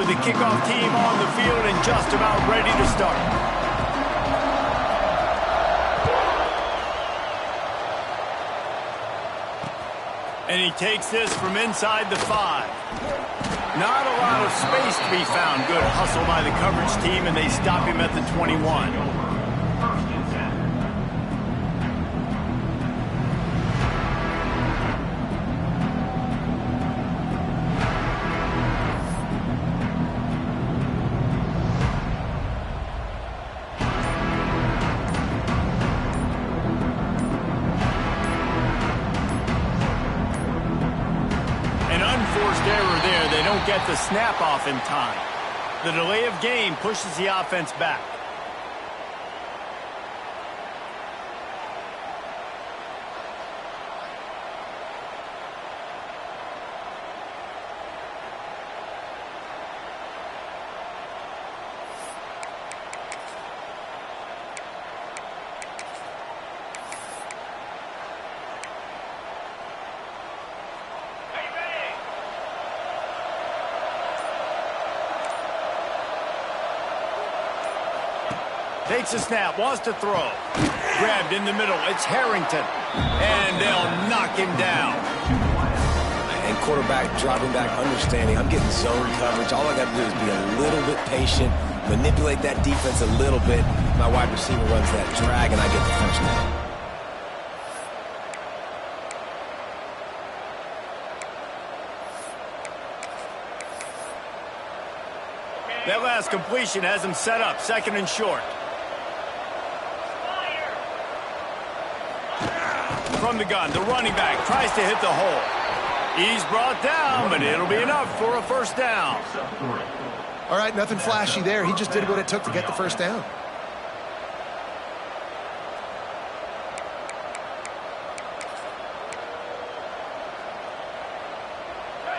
with the kickoff team on the field and just about ready to start. And he takes this from inside the 5. Not a lot of space to be found. Good hustle by the coverage team, and they stop him at the 21. Error there. They don't get the snap off in time. The delay of game pushes the offense back. Takes a snap, wants to throw. Grabbed in the middle, it's Harrington. And they'll knock him down. And quarterback dropping back, understanding, I'm getting zone coverage. All I got to do is be a little bit patient, manipulate that defense a little bit. My wide receiver runs that drag, and I get the first down. That last completion has him set up, 2nd and short. From the gun, the running back tries to hit the hole. He's brought down, but it'll be enough for a first down. All right, nothing flashy there. He just did what it took to get the first down.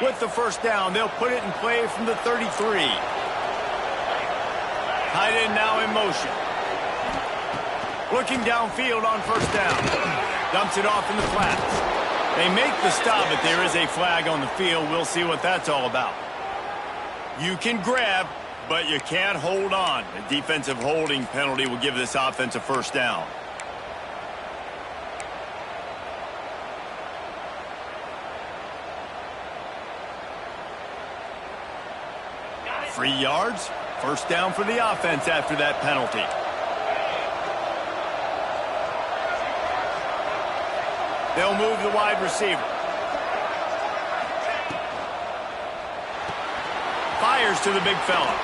With the first down, they'll put it in play from the 33. Tight end now in motion. Looking downfield on first down. Dumps it off in the flats. They make the stop, but there is a flag on the field. We'll see what that's all about. You can grab, but you can't hold on. A defensive holding penalty will give this offense a first down. Free yards. First down for the offense after that penalty. They'll move the wide receiver. Fires to the big fella.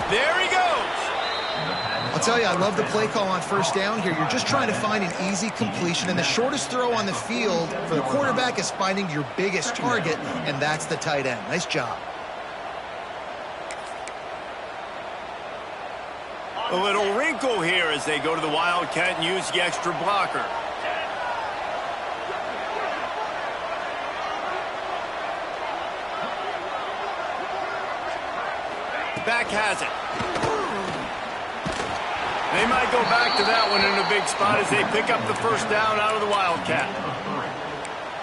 There he goes. I'll tell you, I love the play call on first down here. You're just trying to find an easy completion, and the shortest throw on the field for the quarterback is finding your biggest target, and that's the tight end. Nice job. A little wrinkle here as they go to the Wildcat and use the extra blocker. Back has it. They might go back to that one in a big spot as they pick up the first down out of the Wildcat.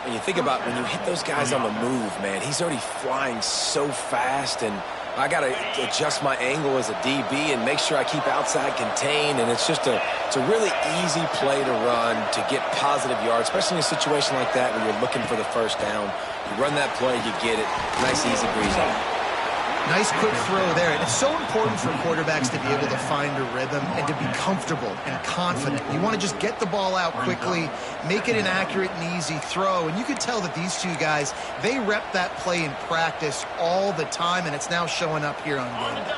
And you think about when you hit those guys on the move, man, he's already flying so fast, and I got to adjust my angle as a DB and make sure I keep outside contained, and it's a really easy play to run to get positive yards, especially in a situation like that when you're looking for the first down. You run that play, you get it. Nice, easy breeze. Nice quick throw there. And it's so important for quarterbacks to be able to find a rhythm and to be comfortable and confident. You want to just get the ball out quickly, make it an accurate and easy throw. And you can tell that these two guys, they rep that play in practice all the time, and it's now showing up here on game.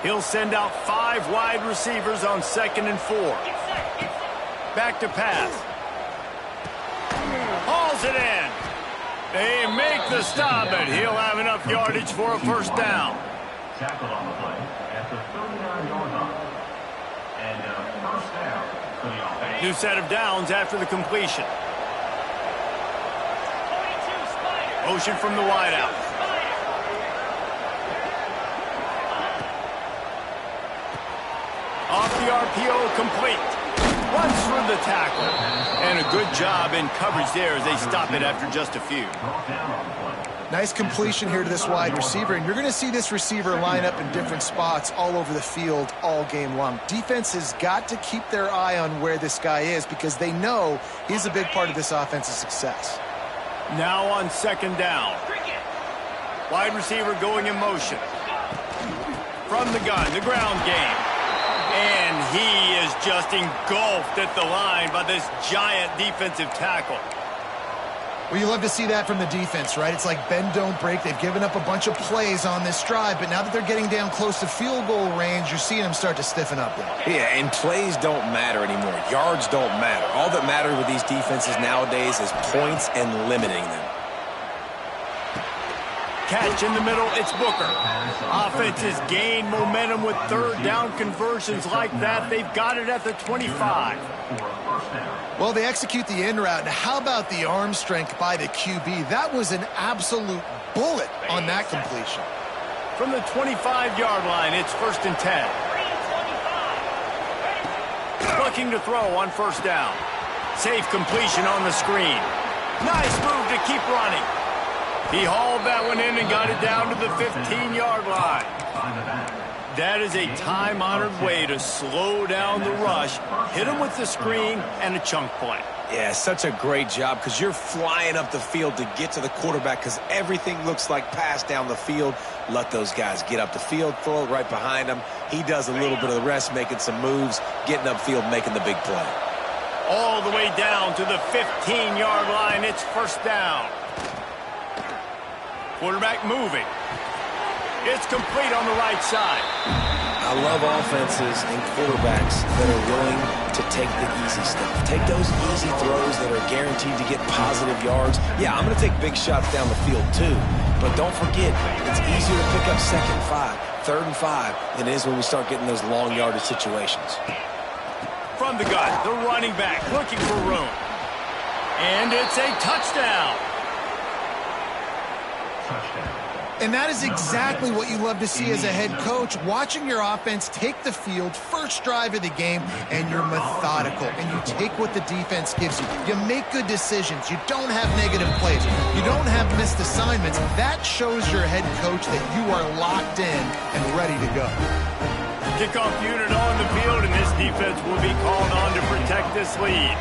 He'll send out 5 wide receivers on 2nd and 4. Back to pass. Hauls it in. They make the stop, but he'll have enough yardage for a first down. Tackled on the play at the 39-yard line. And first down for the offense. New set of downs after the completion. Motion from the wideout. Off the RPO, complete. Runs through the tackle. And a good job in coverage there as they stop it after just a few. Brought down on the play. Nice completion here to this wide receiver, and you're going to see this receiver line up in different spots all over the field all game long. Defense has got to keep their eye on where this guy is because they know he's a big part of this offense's success. Now on second down. Wide receiver going in motion. From the gun, the ground game. And he is just engulfed at the line by this giant defensive tackle. Well, you love to see that from the defense, right? It's like bend, don't break. They've given up a bunch of plays on this drive, but now that they're getting down close to field goal range, you're seeing them start to stiffen up there. Yeah, and plays don't matter anymore. Yards don't matter. All that matters with these defenses nowadays is points and limiting them. Catch in the middle, it's Booker. Offenses gain momentum with third down conversions like that. They've got it at the 25. Well, they execute the in route. Now, how about the arm strength by the QB? That was an absolute bullet on that completion. From the 25-yard line, it's 1st and 10. Looking to throw on first down. Safe completion on the screen. Nice move to keep running. He hauled that one in and got it down to the 15-yard line. That is a time-honored way to slow down the rush, hit him with the screen, and a chunk play. Yeah, such a great job because you're flying up the field to get to the quarterback because everything looks like pass down the field. Let those guys get up the field, throw it right behind him. He does a little bit of the rest, making some moves, getting upfield, making the big play. All the way down to the 15-yard line. It's first down. Quarterback moving. It's complete on the right side. I love offenses and quarterbacks that are willing to take the easy stuff. Take those easy throws that are guaranteed to get positive yards. Yeah, I'm going to take big shots down the field too. But don't forget, it's easier to pick up 2nd and 5, 3rd and 5 than it is when we start getting those long yardage situations. From the gun, the running back looking for room. And it's a touchdown. And that is exactly what you love to see as a head coach, watching your offense take the field, first drive of the game, and you're methodical, and you take what the defense gives you. You make good decisions. You don't have negative plays. You don't have missed assignments. That shows your head coach that you are locked in and ready to go. Kickoff unit on the field, and this defense will be called on to protect this lead.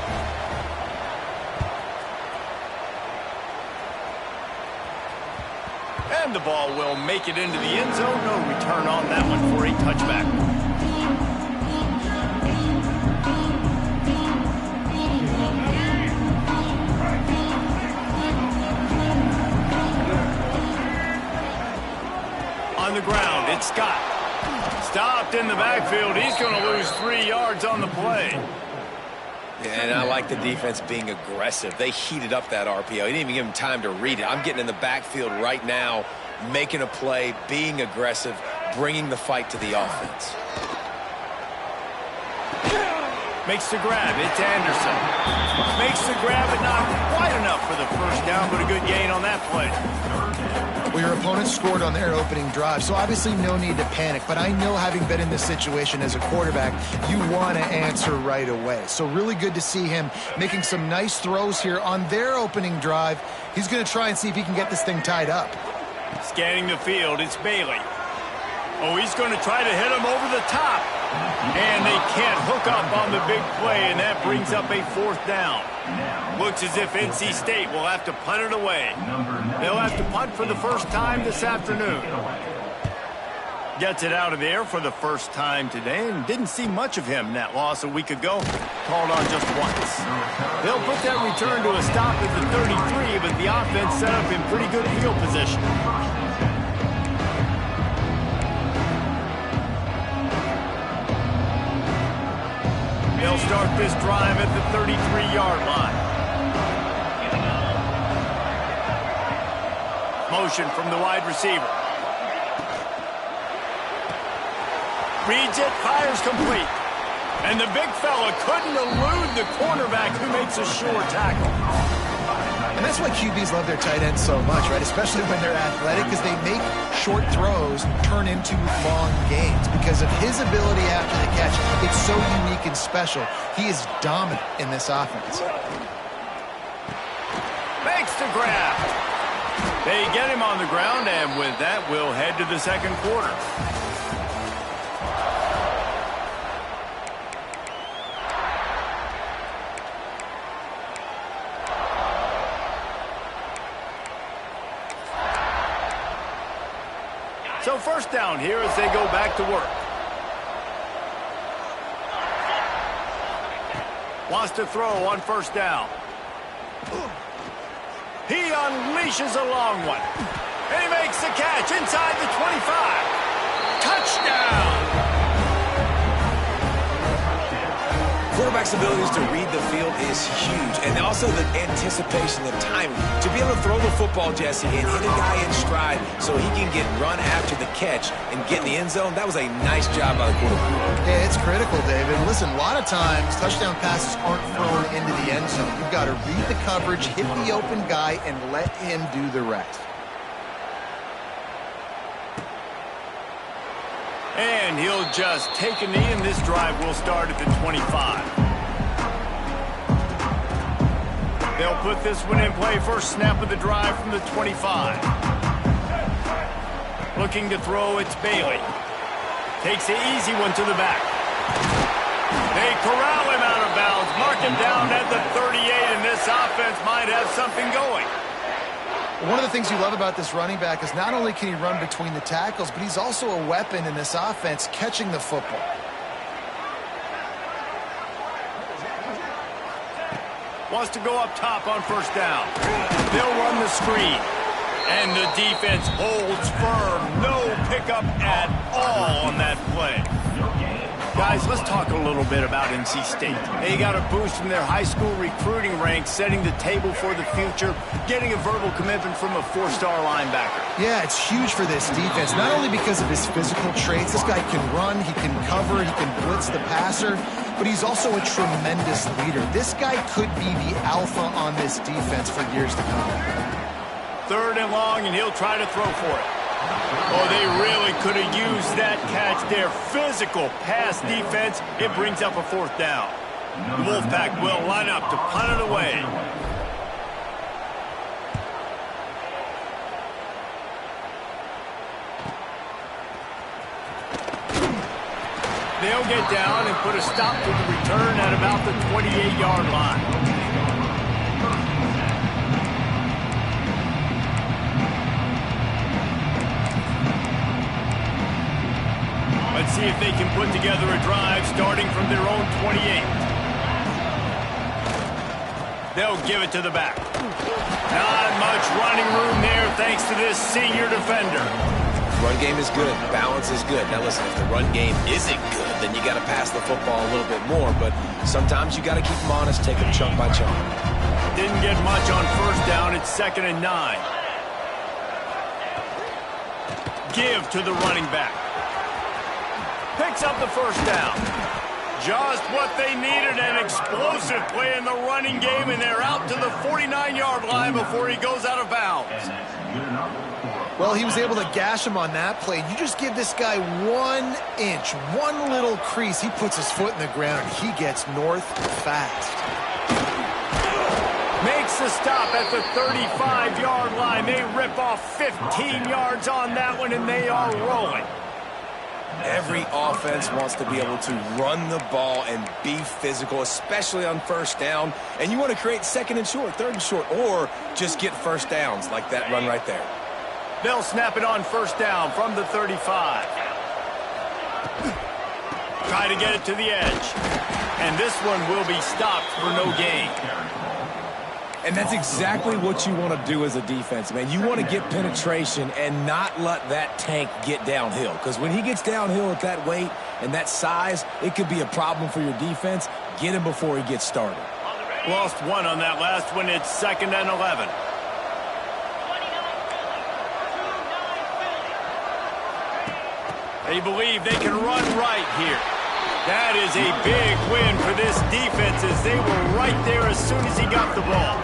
And the ball will make it into the end zone. No return on that one for a touchback. On the ground, it's Scott. Stopped in the backfield. He's going to lose 3 yards on the play. And I like the defense being aggressive. They heated up that RPO. He didn't even give him time to read it. I'm getting in the backfield right now, making a play, being aggressive, bringing the fight to the offense. Makes the grab. It's Anderson. Makes the grab, but not quite enough for the first down, but a good gain on that play. Well, your opponent scored on their opening drive, so obviously no need to panic. But I know, having been in this situation as a quarterback, you want to answer right away. So really good to see him making some nice throws here on their opening drive. He's going to try and see if he can get this thing tied up. Scanning the field, it's Bailey. Oh, he's going to try to hit him over the top. And they can't hook up on the big play, and that brings up a 4th down. Looks as if NC State will have to punt it away. They'll have to punt for the first time this afternoon. Gets it out of there for the first time today, and didn't see much of him in that loss a week ago. Called on just once. They'll put that return to a stop at the 33, but the offense set up in pretty good field position. They'll start this drive at the 33-yard line. Motion from the wide receiver. Reads it, fires complete. And the big fella couldn't elude the cornerback who makes a sure tackle. And that's why QBs love their tight ends so much, right? Especially when they're athletic, because they make short throws turn into long gains. Because of his ability after the catch, it's so unique and special. He is dominant in this offense. Makes the grab. They get him on the ground, and with that, we'll head to the second quarter. So first down here as they go back to work. Wants to throw on first down. He unleashes a long one. And he makes the catch inside the 25. Touchdown! Quarterback's abilities to read the field is huge, and also the anticipation, the timing. To be able to throw the football, Jesse, and hit a guy in stride so he can get run after the catch and get in the end zone, that was a nice job by the quarterback. Yeah, it's critical, David. Listen, a lot of times touchdown passes aren't thrown into the end zone. You've got to read the coverage, hit the open guy, and let him do the rest. And he'll just take a knee, and this drive will start at the 25. They'll put this one in play. First snap of the drive from the 25. Looking to throw, it's Bailey. Takes the easy one to the back. They corral him out of bounds. Mark him down at the 38, and this offense might have something going. One of the things you love about this running back is not only can he run between the tackles, but he's also a weapon in this offense catching the football. Wants to go up top on first down. They'll run the screen. And the defense holds firm. No pickup at all on that play. Guys, let's talk a little bit about NC State. They got a boost from their high school recruiting ranks, setting the table for the future, getting a verbal commitment from a four-star linebacker. Yeah, it's huge for this defense, not only because of his physical traits. This guy can run, he can cover, he can blitz the passer, but he's also a tremendous leader. This guy could be the alpha on this defense for years to come. Third and long, and he'll try to throw for it. Oh, they really could have used that catch there. Physical pass defense. It brings up a fourth down. The Wolfpack will line up to punt it away. They'll get down and put a stop to the return at about the 28-yard line. Let's see if they can put together a drive starting from their own 28. They'll give it to the back. Not much running room there thanks to this senior defender. Run game is good. Balance is good. Now listen, if the run game isn't good, then you got to pass the football a little bit more. But sometimes you got to keep them honest, take them chunk by chunk. Didn't get much on first down. It's 2nd and 9. Give to the running back. Picks up the first down. Just what they needed, an explosive play in the running game, and they're out to the 49-yard line before he goes out of bounds. Well, he was able to gash him on that play. You just give this guy 1 inch, one little crease, he puts his foot in the ground. He gets north fast. Makes the stop at the 35-yard line. They rip off 15 yards on that one, and they are rolling. Every offense wants to be able to run the ball and be physical, especially on first down. And you want to create 2nd and short, 3rd and short, or just get first downs like that run right there. They'll snap it on first down from the 35. Try to get it to the edge. And this one will be stopped for no gain. And that's exactly what you want to do as a defense, man. You want to get penetration and not let that tank get downhill. Because when he gets downhill at that weight and that size, it could be a problem for your defense. Get him before he gets started. Lost one on that last one. It's 2nd and 11. They believe they can run right here. That is a big win for this defense as they were right there as soon as he got the ball.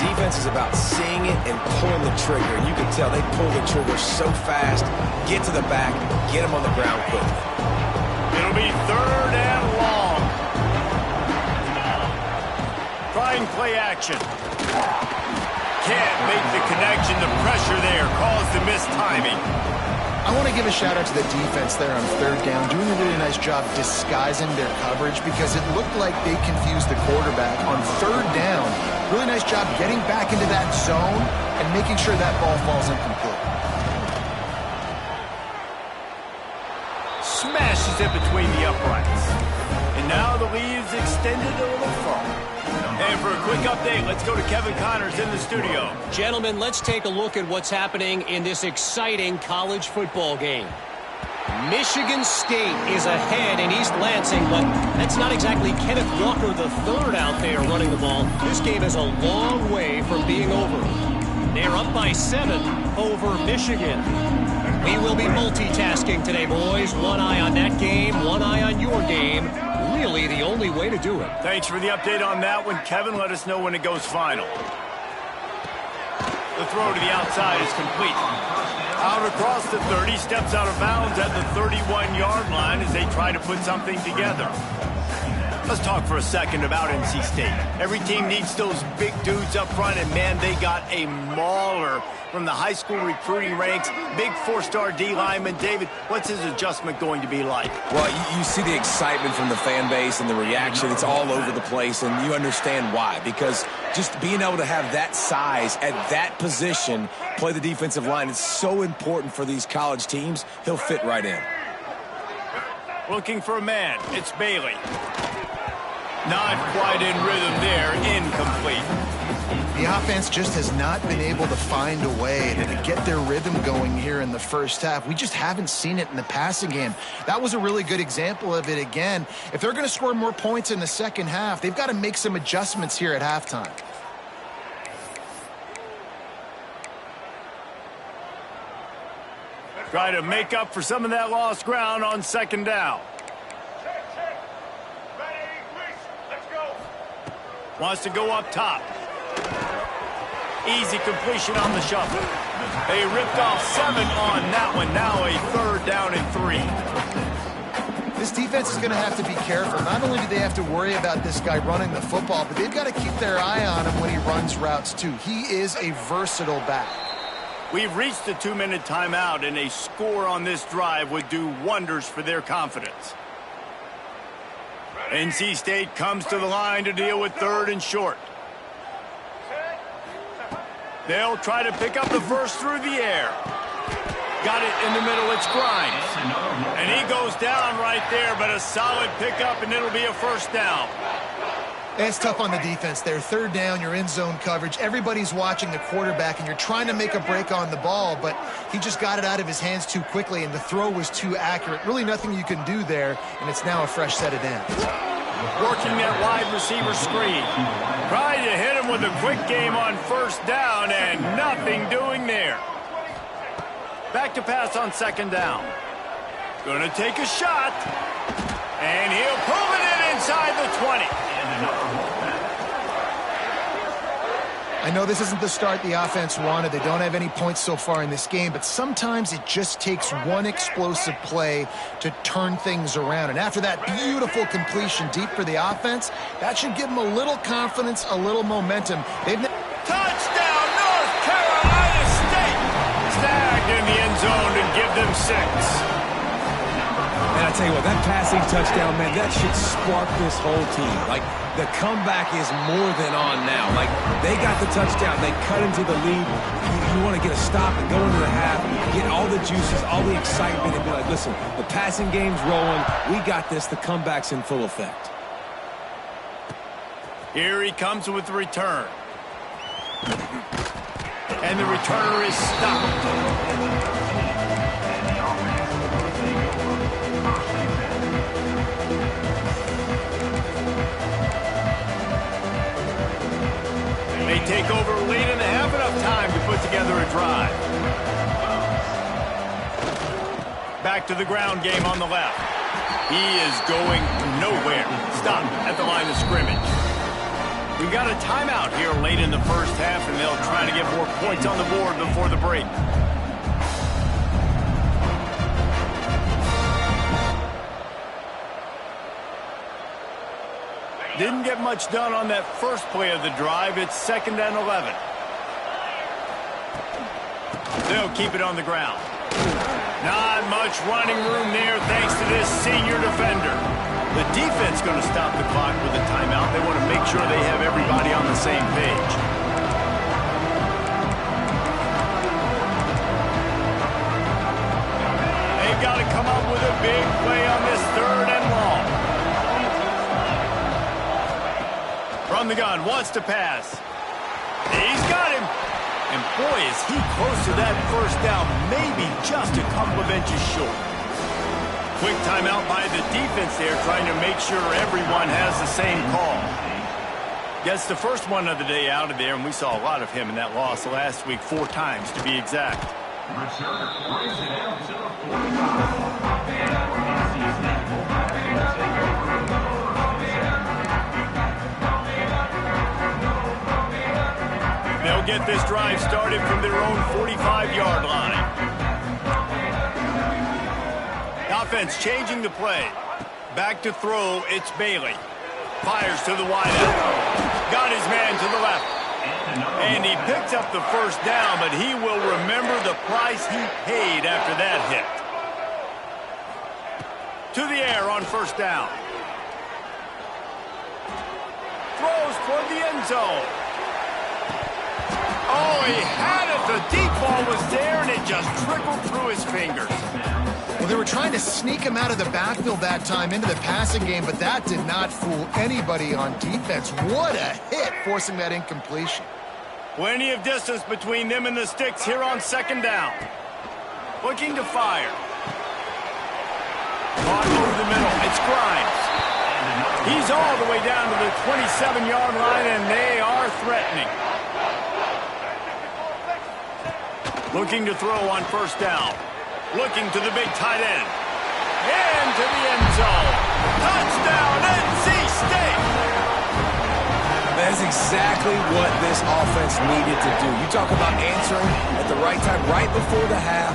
Defense is about seeing it and pulling the trigger. And you can tell they pull the trigger so fast, get to the back, get him on the ground quickly. It'll be 3rd and long. Trying play action. can't make the connection. The pressure there caused the missed timing. I want to give a shout out to the defense there on third down, doing a really nice job disguising their coverage because it looked like they confused the quarterback on third down. Really nice job getting back into that zone and making sure that ball falls incomplete. Smashes it between the uprights. And now the lead is extended a little further. And for a quick update, let's go to Kevin Connors in the studio. Gentlemen, let's take a look at what's happening in this exciting college football game. Michigan State is ahead in East Lansing, but that's not exactly Kenneth Walker III out there running the ball. This game is a long way from being over. They're up by 7 over Michigan. We will be multitasking today, boys. One eye on that game, one eye on your game. Really the only way to do it. Thanks for the update on that one, Kevin. Let us know when it goes final. The throw to the outside is complete. Out across the 30, steps out of bounds at the 31-yard line as they try to put something together. Let's talk for a second about NC State. Every team needs those big dudes up front, and man, they got a mauler from the high school recruiting ranks. Big 4-star D lineman. David, what's his adjustment going to be like? Well, you see the excitement from the fan base and the reaction. It's all over the place, and you understand why. Because just being able to have that size at that position, play the defensive line, it's so important for these college teams. He'll fit right in. Looking for a man. It's Bailey. Not quite in rhythm there. Incomplete. The offense just has not been able to find a way to get their rhythm going here in the first half. We just haven't seen it in the passing game. That was a really good example of it again. If they're going to score more points in the second half, they've got to make some adjustments here at halftime. Try to make up for some of that lost ground on second down. Wants to go up top. Easy completion on the shuffle. They ripped off 7 on that one. Now a 3rd down and 3. This defense is going to have to be careful. Not only do they have to worry about this guy running the football, but they've got to keep their eye on him when he runs routes too. He is a versatile back. We've reached the 2-minute timeout, and a score on this drive would do wonders for their confidence. NC State comes to the line to deal with 3rd and short. They'll try to pick up the first through the air. Got it in the middle, it's Grimes. And he goes down right there, but a solid pickup, and it'll be a 1st down. It's tough on the defense there. 3rd down, you're in zone coverage. Everybody's watching the quarterback, and you're trying to make a break on the ball, but he just got it out of his hands too quickly, and the throw was too accurate. Really nothing you can do there, and it's now a fresh set of downs. Working that wide receiver screen. Trying to hit him with a quick game on 1st down, and nothing doing there. Back to pass on 2nd down. Gonna take a shot, and he'll pull it in inside the 20. I know this isn't the start the offense wanted. They don't have any points so far in this game, but sometimes it just takes one explosive play to turn things around. And after that beautiful completion deep for the offense, that should give them a little confidence, a little momentum. Touchdown, North Carolina State! Snagged in the end zone and give them 6. And I tell you what, that passing touchdown, man, that should spark this whole team. Like, the comeback is more than on now. Like, they got the touchdown. They cut into the lead. You want to get a stop and go into the half, get all the juices, all the excitement, and be like, listen, the passing game's rolling. We got this. The comeback's in full effect. Here he comes with the return. And the returner is stopped. They take over late in the half, enough time to put together a drive. Back to the ground game on the left. He is going nowhere. Stop at the line of scrimmage. We've got a timeout here late in the first half, and they'll try to get more points on the board before the break. Didn't get much done on that first play of the drive. It's 2nd and 11. They'll keep it on the ground. Not much running room there thanks to this senior defender. The defense going to stop the clock with a timeout. They want to make sure they have everybody on the same page. They've got to come up with a big play on this 3rd and long. From the gun, wants to pass. He's got him. And boy, is he close to that first down, maybe just a couple of inches short. Quick timeout by the defense there, trying to make sure everyone has the same call. Gets the first one of the day out of there, and we saw a lot of him in that loss last week, 4 times to be exact. Return brings it out to the 45. They'll get this drive started from their own 45-yard line. Offense changing the play. Back to throw, it's Bailey. Fires to the wideout. Got his man to the left. And he picks up the first down, but he will remember the price he paid after that hit. To the air on first down. Throws toward the end zone. Oh, he had it. The deep ball was there, and it just trickled through his fingers. Well, they were trying to sneak him out of the backfield that time into the passing game, but that did not fool anybody on defense. What a hit, forcing that incompletion. Plenty of distance between them and the sticks here on second down. Looking to fire. Caught over the middle. It's Grimes. He's all the way down to the 27-yard line, and they are threatening. Looking to throw on first down. Looking to the big tight end. Into the end zone. Touchdown, NC State! That's exactly what this offense needed to do. You talk about answering at the right time, right before the half,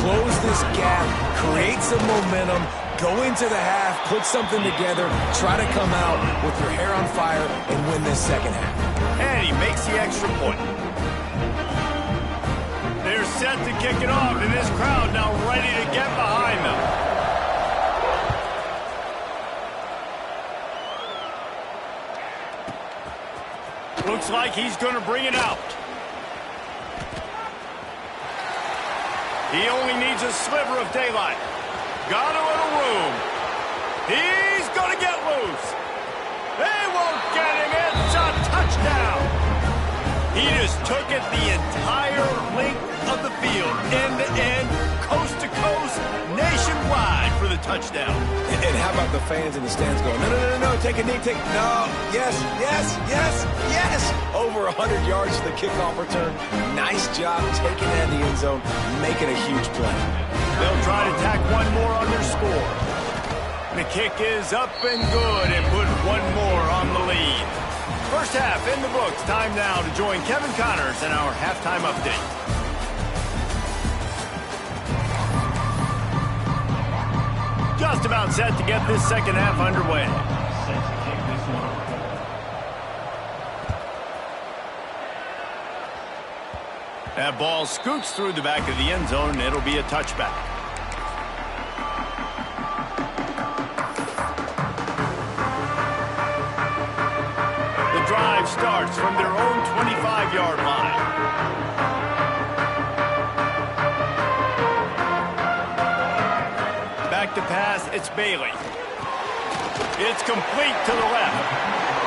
close this gap, create some momentum, go into the half, put something together, try to come out with your hair on fire and win this second half. And he makes the extra point. They're set to kick it off, and this crowd now ready to get behind them. Looks like he's going to bring it out. He only needs a sliver of daylight. Got a little room. He's going to get loose. They won't get him. It's a touchdown. He just took it the entire length of the field, end-to-end, coast-to-coast, nationwide for the touchdown. And how about the fans in the stands going, no, take a knee, no, yes. Over 100 yards to the kickoff return. Nice job taking that in the end zone, making a huge play. They'll try to tack one more on their score. The kick is up and good and put one more on the lead. First half in the books. Time now to join Kevin Connors in our halftime update. Just about set to get this second half underway. That ball scoots through the back of the end zone, and it'll be a touchback. The drive starts from their own 25-yard line. Back to pass, it's Bailey. It's complete to the left.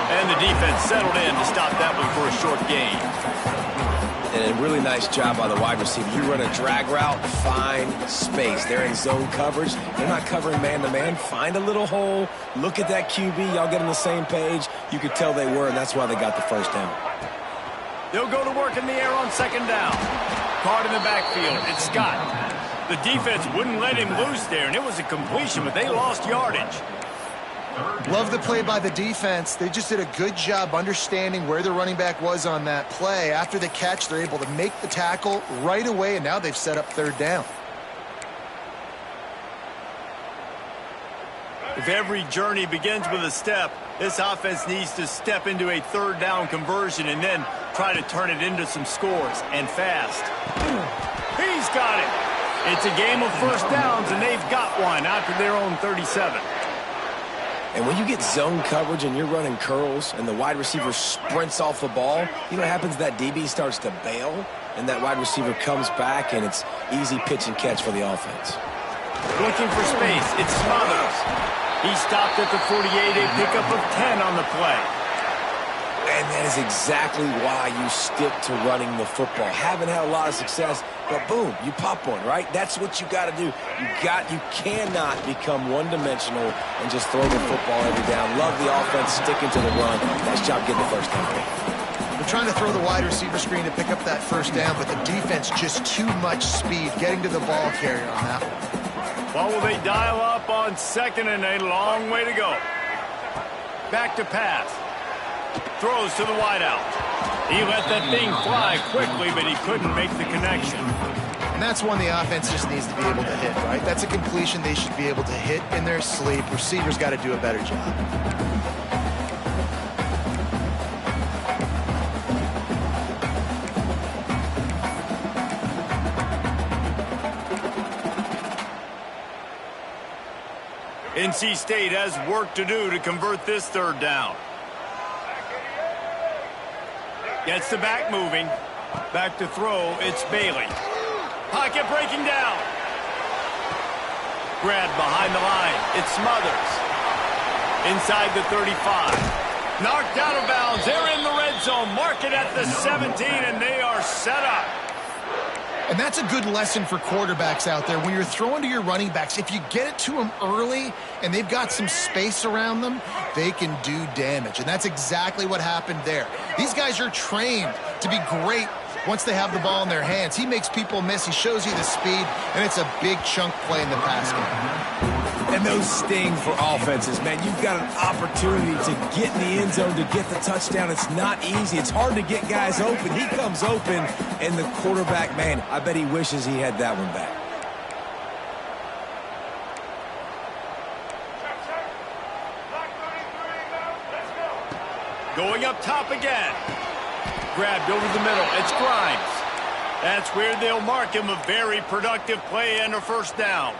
And the defense settled in to stop that one for a short gain. And a really nice job by the wide receiver. You run a drag route, find space. They're in zone coverage. They're not covering man-to-man. Find a little hole. Look at that QB. Y'all get on the same page. You could tell they were, and that's why they got the first down. They'll go to work in the air on second down. Caught in the backfield. It's Scott. The defense wouldn't let him loose there, and it was a completion, but they lost yardage. Love the play by the defense. They just did a good job understanding where the running back was on that play. After the catch, they're able to make the tackle right away, and now they've set up third down. If every journey begins with a step, this offense needs to step into a third down conversion and then try to turn it into some scores, and fast. He's got it. It's a game of first downs, and they've got one after their own 37. And when you get zone coverage and you're running curls and the wide receiver sprints off the ball, you know what happens? That DB starts to bail, and that wide receiver comes back, and it's easy pitch and catch for the offense. Looking for space. It's Smothers. He stopped at the 48, a pickup of 10 on the play. And that is exactly why you stick to running the football. Haven't had a lot of success, but boom, you pop one, right? That's what you got to do. You cannot become one-dimensional and just throw the football every down. Love the offense, sticking to the run. Nice job getting the first down. They're trying to throw the wide receiver screen to pick up that first down, but the defense just too much speed getting to the ball carrier on that one. Well, will they dial up on 2nd and a long way to go? Back to pass. Throws to the wideout. He let that thing fly quickly, but he couldn't make the connection. And that's one the offense just needs to be able to hit, right? That's a completion they should be able to hit in their sleep. Receivers got to do a better job. NC State has work to do to convert this third down. Gets the back moving. Back to throw. It's Bailey. Pocket breaking down. Grabbed behind the line. It's Smothers. Inside the 35. Knocked out of bounds. They're in the red zone. Mark it at the 17, and they are set up. And that's a good lesson for quarterbacks out there. When you're throwing to your running backs, if you get it to them early and they've got some space around them, they can do damage. And that's exactly what happened there. These guys are trained to be great once they have the ball in their hands. He makes people miss. He shows you the speed, and it's a big chunk play in the pass game. And those sting for offenses, man. You've got an opportunity to get in the end zone, to get the touchdown. It's not easy. It's hard to get guys open. He comes open, and the quarterback, man, I bet he wishes he had that one back. Going up top again. Grabbed over the middle. It's Grimes. That's where they'll mark him. A very productive play and a first down.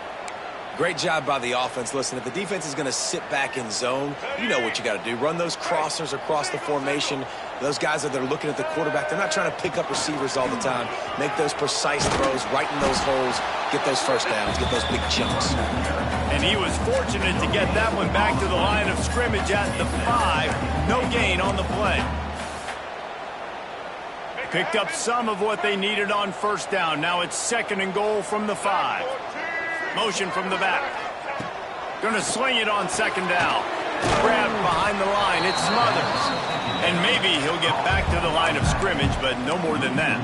Great job by the offense. Listen, if the defense is going to sit back in zone, you know what you got to do. Run those crossers across the formation. Those guys that are looking at the quarterback, they're not trying to pick up receivers all the time. Make those precise throws right in those holes. Get those first downs. Get those big chunks. And he was fortunate to get that one back to the line of scrimmage at the 5. No gain on the play. Picked up some of what they needed on first down. Now it's 2nd and goal from the 5. Motion from the back. Going to sling it on 2nd down. Grabbed behind the line. It's Smothers. And maybe he'll get back to the line of scrimmage, but no more than that.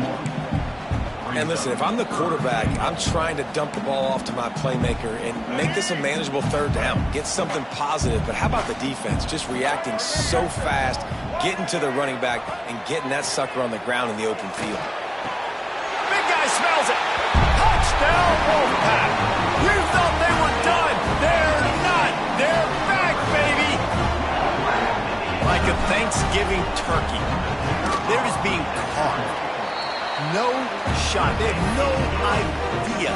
And listen, if I'm the quarterback, I'm trying to dump the ball off to my playmaker and make this a manageable third down. Get something positive. But how about the defense? Just reacting so fast, getting to the running back, and getting that sucker on the ground in the open field. Big guy smells it. Touchdown, Wolfpack. You thought they were done. They're not. They're back, baby. Like a Thanksgiving turkey. They're just being caught. No shot. They have no idea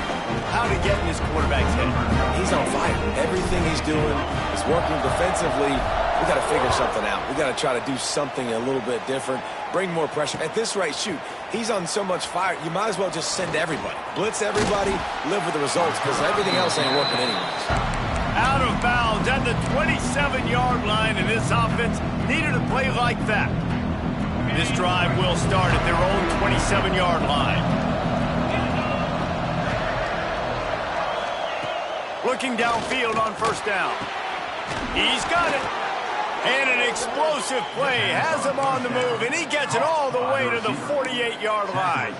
how to get in this quarterback's head. He's on fire. Everything he's doing is working defensively. We got to figure something out. We got to try to do something a little bit different. Bring more pressure. At this rate, shoot, he's on so much fire, you might as well just send everybody. Blitz everybody, live with the results, because everything else ain't working anyways. Out of bounds at the 27-yard line, and this offense needed a play like that. This drive will start at their own 27-yard line. Looking downfield on first down. He's got it. And an explosive play has him on the move, and he gets it all the way to the 48-yard line.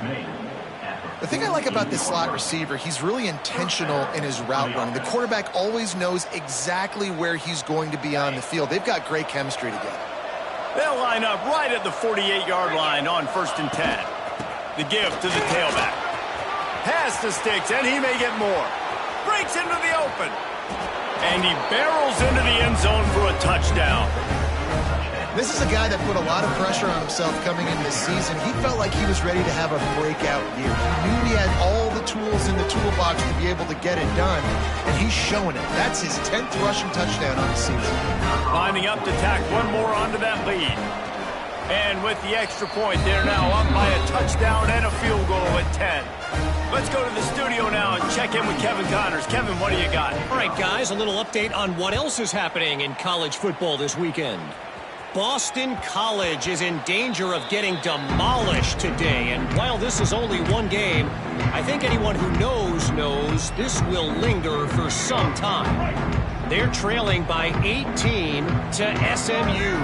The thing I like about this slot receiver, he's really intentional in his route running. The quarterback always knows exactly where he's going to be on the field. They've got great chemistry together. They'll line up right at the 48-yard line on 1st and 10. The give to the tailback. Pass to Sticks, and he may get more. Breaks into the open. And he barrels into the end zone for a touchdown. This is a guy that put a lot of pressure on himself coming into this season. He felt like he was ready to have a breakout year. He knew he had all the tools in the toolbox to be able to get it done, and he's showing it. That's his 10th rushing touchdown on the season. Lining up to tack one more onto that lead. And with the extra point, they're now up by a touchdown and a field goal at 10. Let's go to the studio now and check in with Kevin Connors. Kevin, what do you got? All right, guys, a little update on what else is happening in college football this weekend. Boston College is in danger of getting demolished today. And while this is only one game, I think anyone who knows this will linger for some time. They're trailing by 18 to SMU.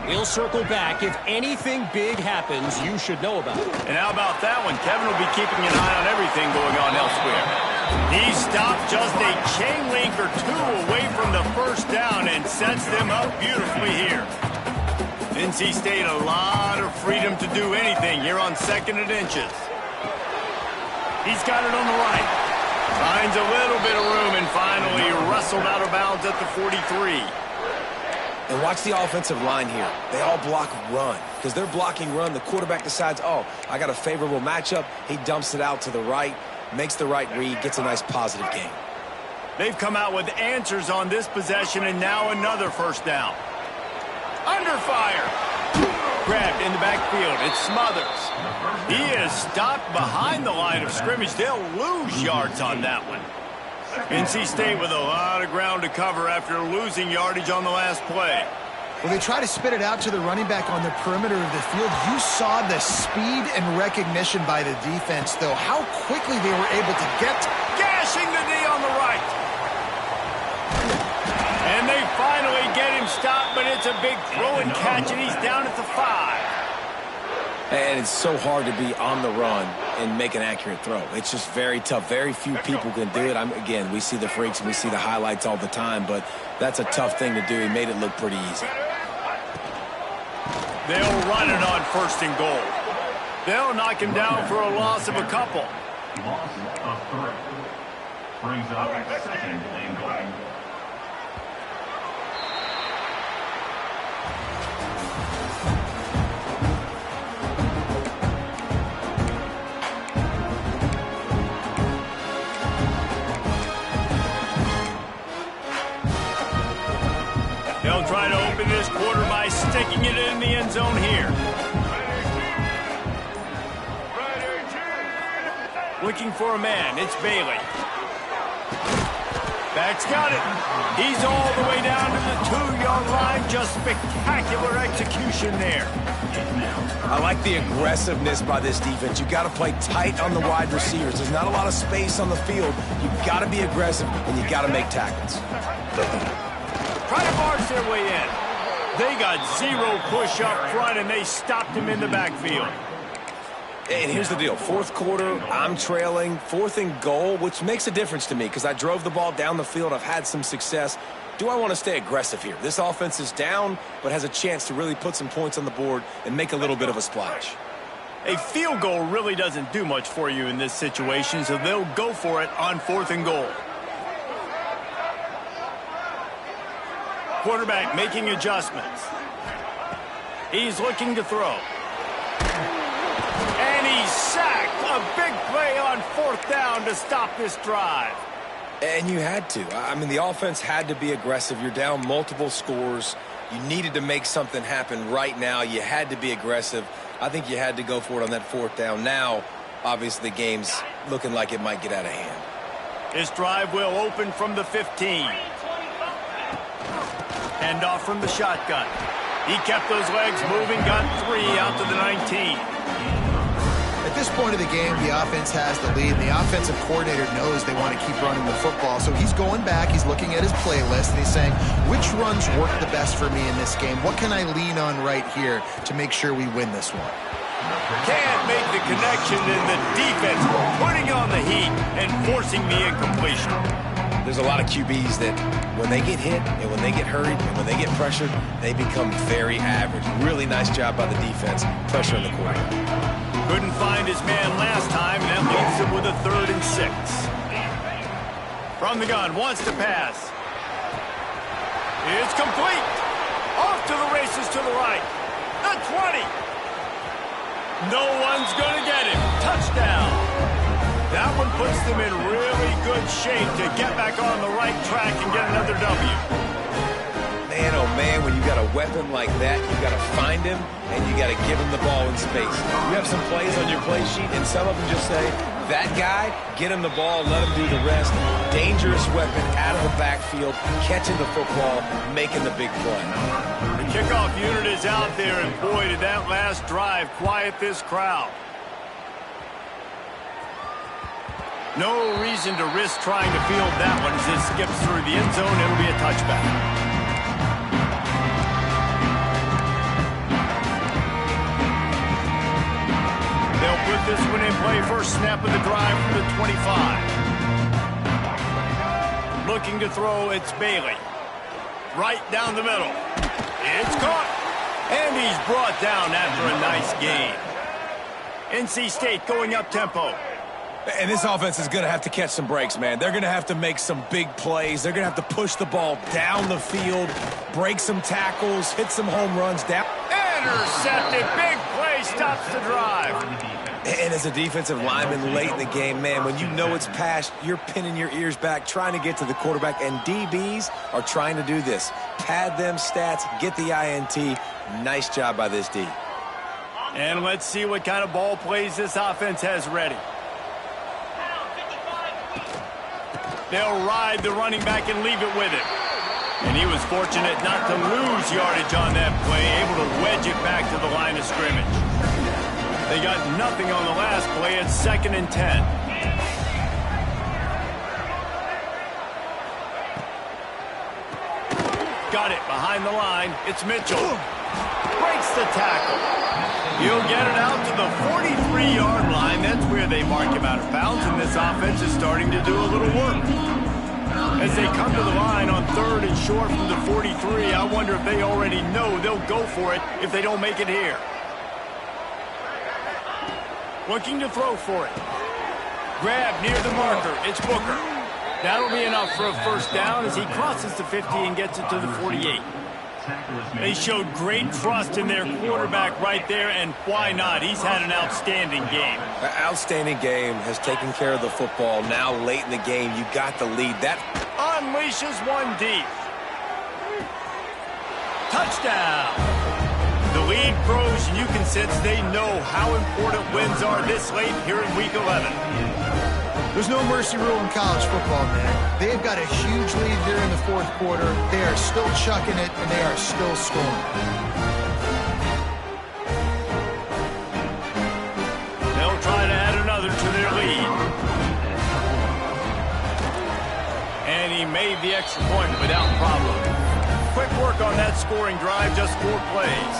We'll circle back. If anything big happens, you should know about it. And how about that one? Kevin will be keeping an eye on everything going on elsewhere. He stopped just a chain link or two away from the first down and sets them up beautifully here. NC State a lot of freedom to do anything here on 2nd and inches. He's got it on the right. Finds a little bit of room and finally wrestled out of bounds at the 43. And watch the offensive line here. They all block run. Because they're blocking run, the quarterback decides, oh, I got a favorable matchup. He dumps it out to the right, makes the right read, gets a nice positive gain. They've come out with answers on this possession, and now another first down. Under fire. Grabbed in the backfield. It's Smothers. He is stopped behind the line of scrimmage. They'll lose yards on that one. NC State with a lot of ground to cover after losing yardage on the last play. Well, they try to spit it out to the running back on the perimeter of the field. You saw the speed and recognition by the defense, though. How quickly they were able to get. Gashing the knee on the right. And they finally get him stopped, but it's a big throw and catch, and he's down at the 5. And it's so hard to be on the run and make an accurate throw. It's just very tough. Very few people can do it. Again, we see the freaks and we see the highlights all the time, but that's a tough thing to do. He made it look pretty easy. They'll run it on 1st and goal. They'll knock him down for a loss of a couple. Loss of 3. Brings up 2nd and goal. They'll try to open this quarter by sticking it in the end zone here. Looking for a man. It's Bailey. Back's got it. He's all the way down to the 2-yard line. Just spectacular execution there. I like the aggressiveness by this defense. You got to play tight on the wide receivers. There's not a lot of space on the field. You got to be aggressive, and you got to make tackles. Try to barge their way in. They got 0 push up front, and they stopped him in the backfield. And here's the deal. 4th quarter, I'm trailing. 4th and goal, which makes a difference to me because I drove the ball down the field. I've had some success. Do I want to stay aggressive here? This offense is down, but has a chance to really put some points on the board and make a little bit of a splash. A field goal really doesn't do much for you in this situation, so they'll go for it on 4th and goal. Quarterback making adjustments. He's looking to throw. And he's sacked. A big play on 4th down to stop this drive. And you had to. I mean, the offense had to be aggressive. You're down multiple scores. You needed to make something happen right now. You had to be aggressive. I think you had to go for it on that 4th down. Now, obviously, the game's looking like it might get out of hand. This drive will open from the 15. Hand off from the shotgun. He kept those legs moving, got 3 out to the 19. At this point of the game, the offense has the lead, and the offensive coordinator knows they want to keep running the football. So he's going back, he's looking at his playlist, and he's saying, which runs work the best for me in this game? What can I lean on right here to make sure we win this one? Can't make the connection, and the defense putting on the heat and forcing the incompletion. There's a lot of QBs that when they get hit and when they get hurried and when they get pressured, they become very average. Really nice job by the defense, pressuring the quarterback. Couldn't find his man last time, and that leaves him with a 3rd and 6. From the gun, wants to pass. It's complete. Off to the races to the right. The 20. No one's going to get him. Touchdown. That one puts them in really good shape to get back on the right track and get another W. Man, oh man, when you got a weapon like that, you got to find him and you got to give him the ball in space. You have some plays on your play sheet, and some of them just say, that guy, get him the ball, let him do the rest. Dangerous weapon out of the backfield, catching the football, making the big play. The kickoff unit is out there, and boy, did that last drive quiet this crowd. No reason to risk trying to field that one as it skips through the end zone. It'll be a touchback. They'll put this one in play first snap of the drive from the 25. Looking to throw, it's Bailey. Right down the middle. It's caught. And he's brought down after a nice gain. NC State going up tempo. And this offense is going to have to catch some breaks, man. They're going to have to make some big plays. They're going to have to push the ball down the field, break some tackles, hit some home runs down. Intercepted. Big play stops the drive. And as a defensive lineman late in the game, man, when you know it's past, you're pinning your ears back, trying to get to the quarterback, and DBs are trying to do this. Pad them stats, get the INT. Nice job by this D. And let's see what kind of ball plays this offense has ready. They'll ride the running back and leave it with him. And he was fortunate not to lose yardage on that play, able to wedge it back to the line of scrimmage. They got nothing on the last play. It's 2nd and 10. Got it behind the line. It's Mitchell. Breaks the tackle. He'll get it out to the 43-yard line. That's where they mark him out of bounds, and this offense is starting to do a little work. As they come to the line on 3rd and short from the 43, I wonder if they already know they'll go for it if they don't make it here. Looking to throw for it. Grab near the marker. It's Booker. That'll be enough for a first down as he crosses the 50 and gets it to the 48. They showed great trust in their quarterback right there, and why not? He's had an outstanding game. An outstanding game, has taken care of the football. Now late in the game, you got the lead. That unleashes one deep. Touchdown. The lead grows, and you can sense they know how important wins are this late here in Week 11. There's no mercy rule in college football, man. They've got a huge lead here in the 4th quarter. They are still chucking it, and they are still scoring. They'll try to add another to their lead. And he made the extra point without problem. Quick work on that scoring drive, just 4 plays.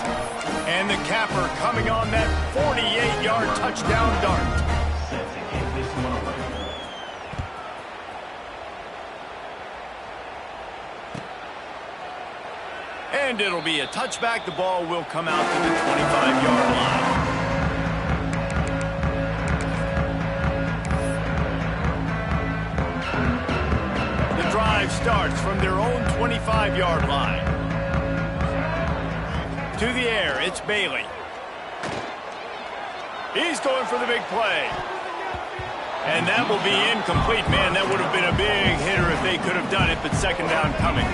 And the capper coming on that 48-yard touchdown dart. And it'll be a touchback. The ball will come out to the 25-yard line. The drive starts from their own 25-yard line. To the air, it's Bailey. He's going for the big play. And that will be incomplete. Man, that would have been a big hitter if they could have done it, but 2nd down coming.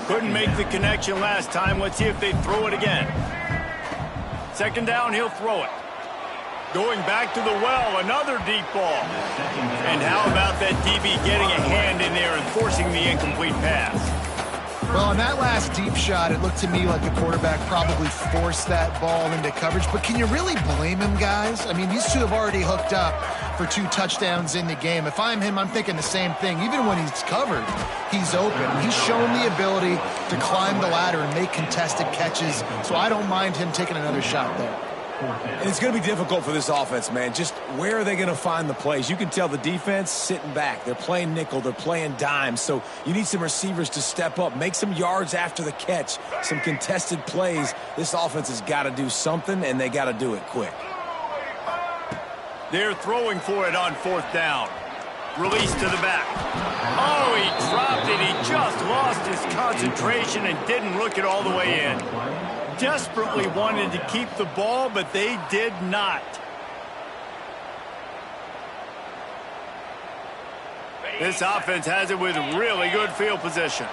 Couldn't make the connection last time. Let's see if they throw it again. 2nd down, he'll throw it. Going back to the well, another deep ball. And how about that DB getting a hand in there and forcing the incomplete pass? Well, on that last deep shot, it looked to me like the quarterback probably forced that ball into coverage. But can you really blame him, guys? I mean, these two have already hooked up for 2 touchdowns in the game. If I'm him, I'm thinking the same thing. Even when he's covered, he's open. He's shown the ability to climb the ladder and make contested catches. So I don't mind him taking another shot there. And it's going to be difficult for this offense, man. Just where are they going to find the plays? You can tell the defense sitting back. They're playing nickel. They're playing dime. So you need some receivers to step up, make some yards after the catch, some contested plays. This offense has got to do something, and they got to do it quick. They're throwing for it on 4th down. Release to the back. Oh, he dropped it. He just lost his concentration and didn't look it all the way in. Desperately wanted to keep the ball, but they did not. This offense has it with really good field position.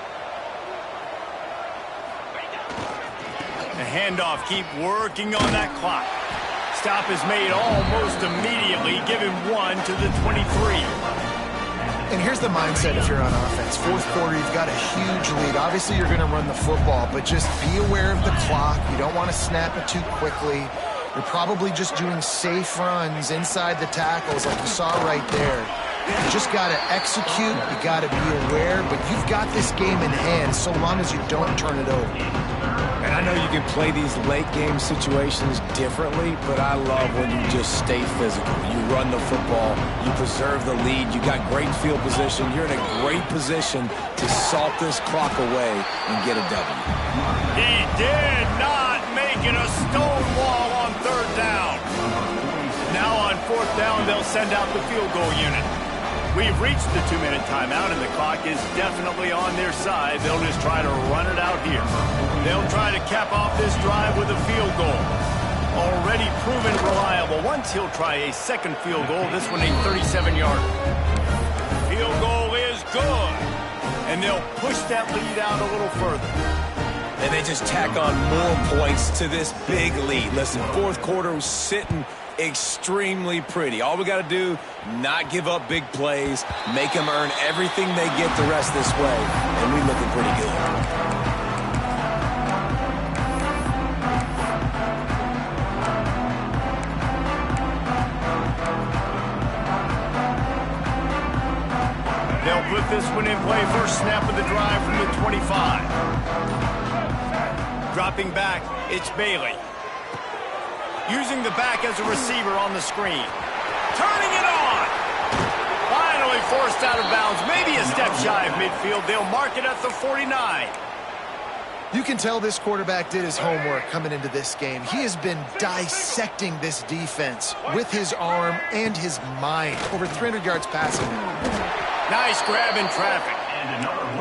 The handoff, keep working on that clock. Stop is made almost immediately. Give him 1 to the 23. And here's the mindset if you're on offense. Fourth quarter, you've got a huge lead. Obviously, you're going to run the football, but just be aware of the clock. You don't want to snap it too quickly. You're probably just doing safe runs inside the tackles like you saw right there. You just got to execute. You got to be aware, but you've got this game in hand so long as you don't turn it over. And I know you can play these late game situations differently, but I love when you just stay physical. You run the football, you preserve the lead, you got great field position. You're in a great position to salt this clock away and get a W. He did not make it a stone wall on third down. Now on fourth down, they'll send out the field goal unit. We've reached the 2-minute timeout, and the clock is definitely on their side. They'll just try to run it out here. They'll try to cap off this drive with a field goal. Already proven reliable. Once he'll try a second field goal, this one a 37-yarder. Field goal is good. And they'll push that lead out a little further. And they just tack on more points to this big lead. Listen, fourth quarter was sitting extremely pretty. All we got to do, not give up big plays, make them earn everything they get the rest this way, and we looking pretty good. They'll put this one in play. First snap of the drive from the 25. Dropping back, it's Bailey. Using the back as a receiver on the screen. Turning it on! Finally forced out of bounds. Maybe a step shy of midfield. They'll mark it at the 49. You can tell this quarterback did his homework coming into this game. He has been dissecting this defense with his arm and his mind. Over 300 yards passing. Nice grab in traffic.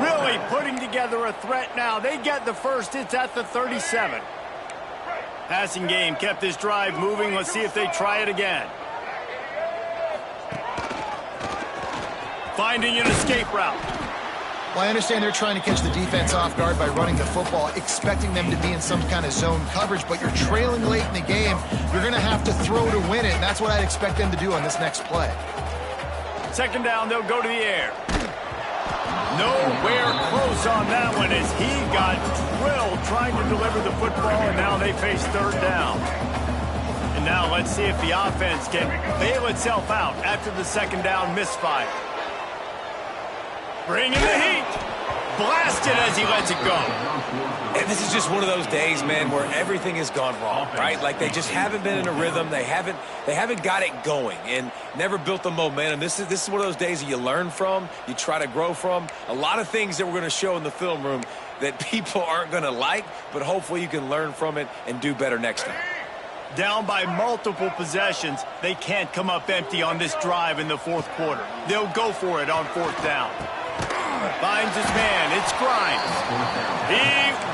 Really putting together a threat now. They get the first. It's at the 37. Passing game kept this drive moving. Let's see if they try it again. Finding an escape route. Well, I understand they're trying to catch the defense off guard by running the football, expecting them to be in some kind of zone coverage, but you're trailing late in the game. You're going to have to throw to win it, and that's what I'd expect them to do on this next play. Second down, they'll go to the air. Nowhere close on that one as he got drilled trying to deliver the football, and now they face third down. And now let's see if the offense can bail itself out after the second down misfire. Bringing the heat. Blasted as he lets it go. And this is just one of those days, man, where everything has gone wrong, right? Like they just haven't been in a rhythm. They haven't got it going and never built the momentum. This is one of those days that you learn from, you try to grow from. A lot of things that we're going to show in the film room that people aren't going to like, but hopefully you can learn from it and do better next time. Down by multiple possessions, they can't come up empty on this drive in the fourth quarter. They'll go for it on fourth down. Finds his man. It's Grimes. He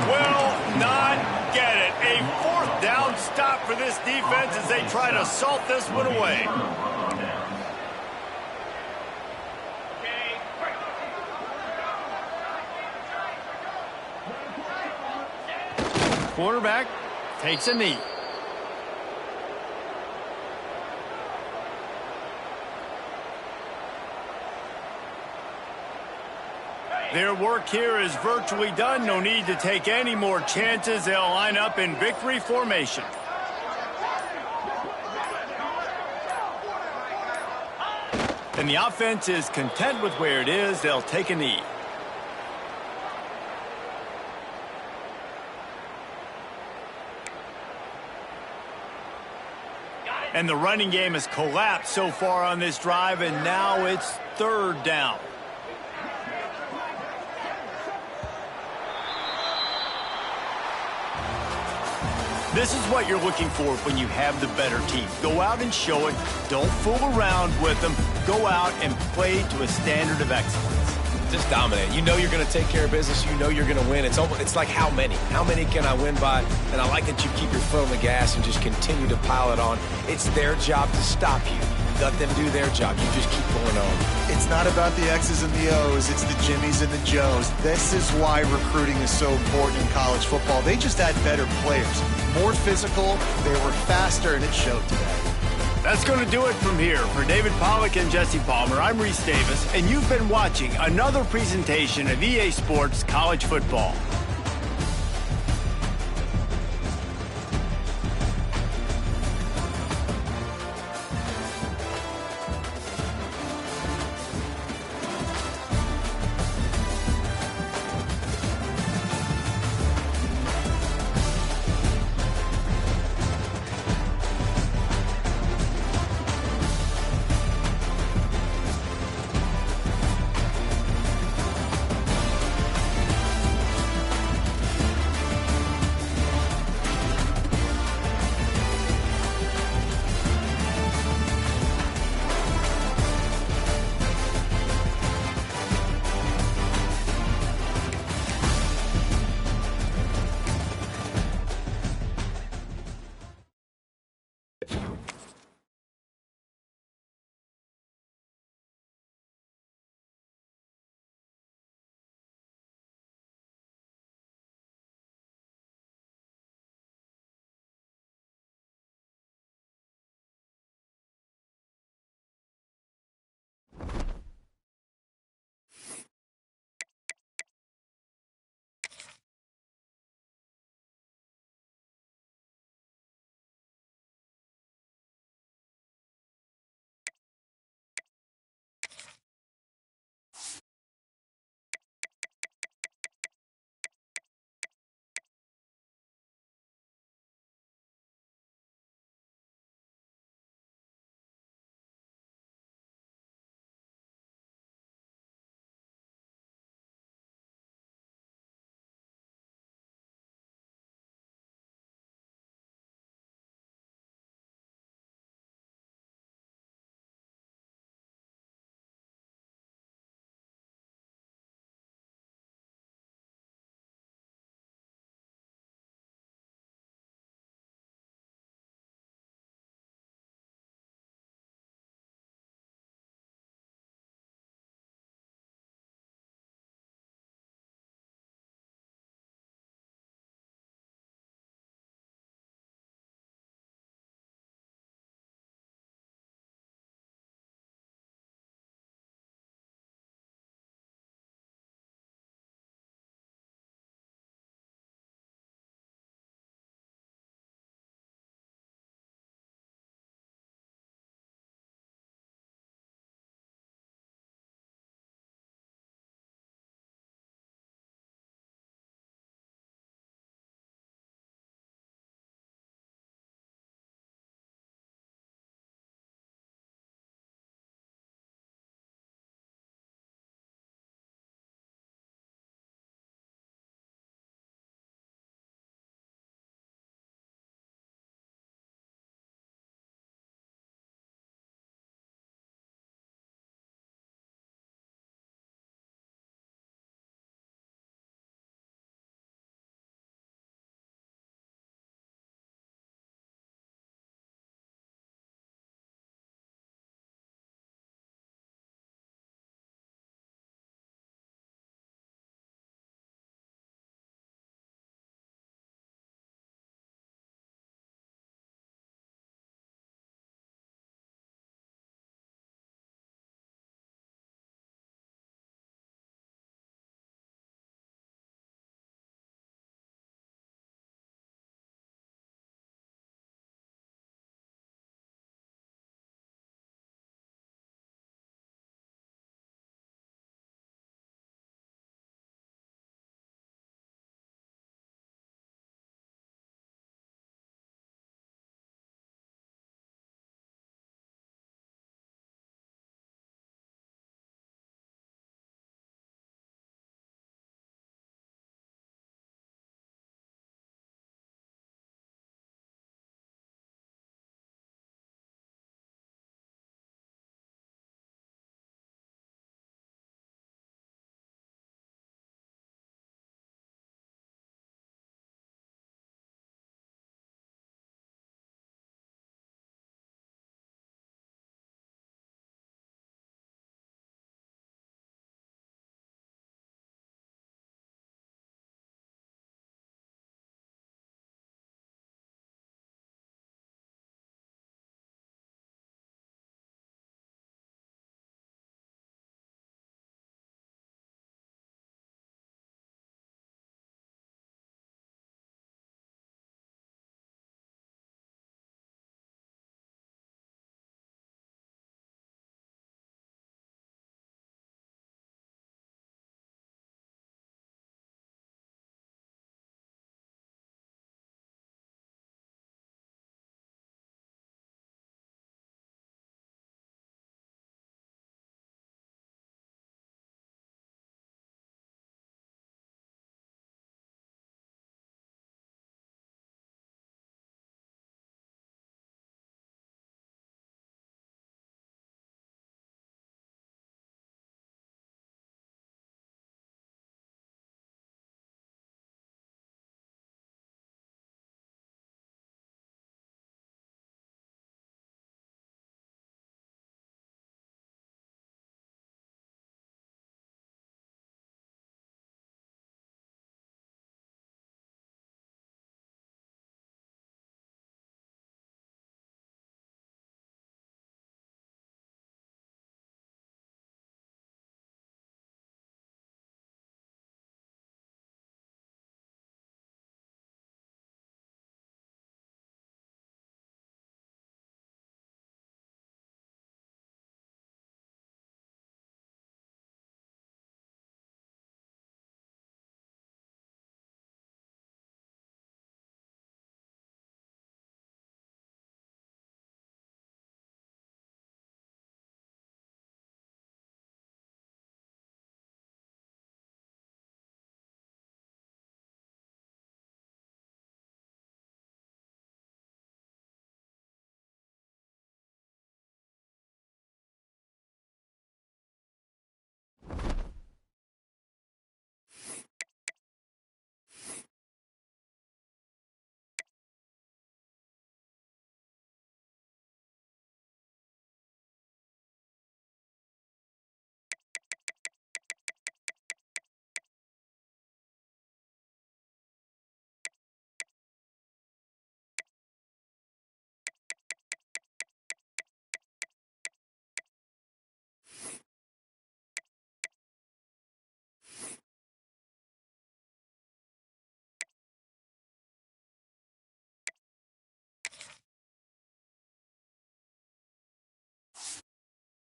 will not get it. A fourth down stop for this defense as they try to salt this one away. Quarterback takes a knee. Their work here is virtually done. No need to take any more chances. They'll line up in victory formation. And the offense is content with where it is. They'll take a knee. And the running game has collapsed so far on this drive, and now it's third down. This is what you're looking for when you have the better team. Go out and show it. Don't fool around with them. Go out and play to a standard of excellence. Just dominate. You know you're going to take care of business. You know you're going to win. It's like how many? How many can I win by? And I like that you keep your foot on the gas and just continue to pile it on. It's their job to stop you. Let them do their job. You just keep going on. It's not about the X's and the O's. It's the Jimmies and the Joes. This is why recruiting is so important in college football. They just had better players, more physical, they were faster, and it showed today. That's going to do it from here. For David Pollack and Jesse Palmer, I'm Reese Davis, and you've been watching another presentation of EA Sports College Football.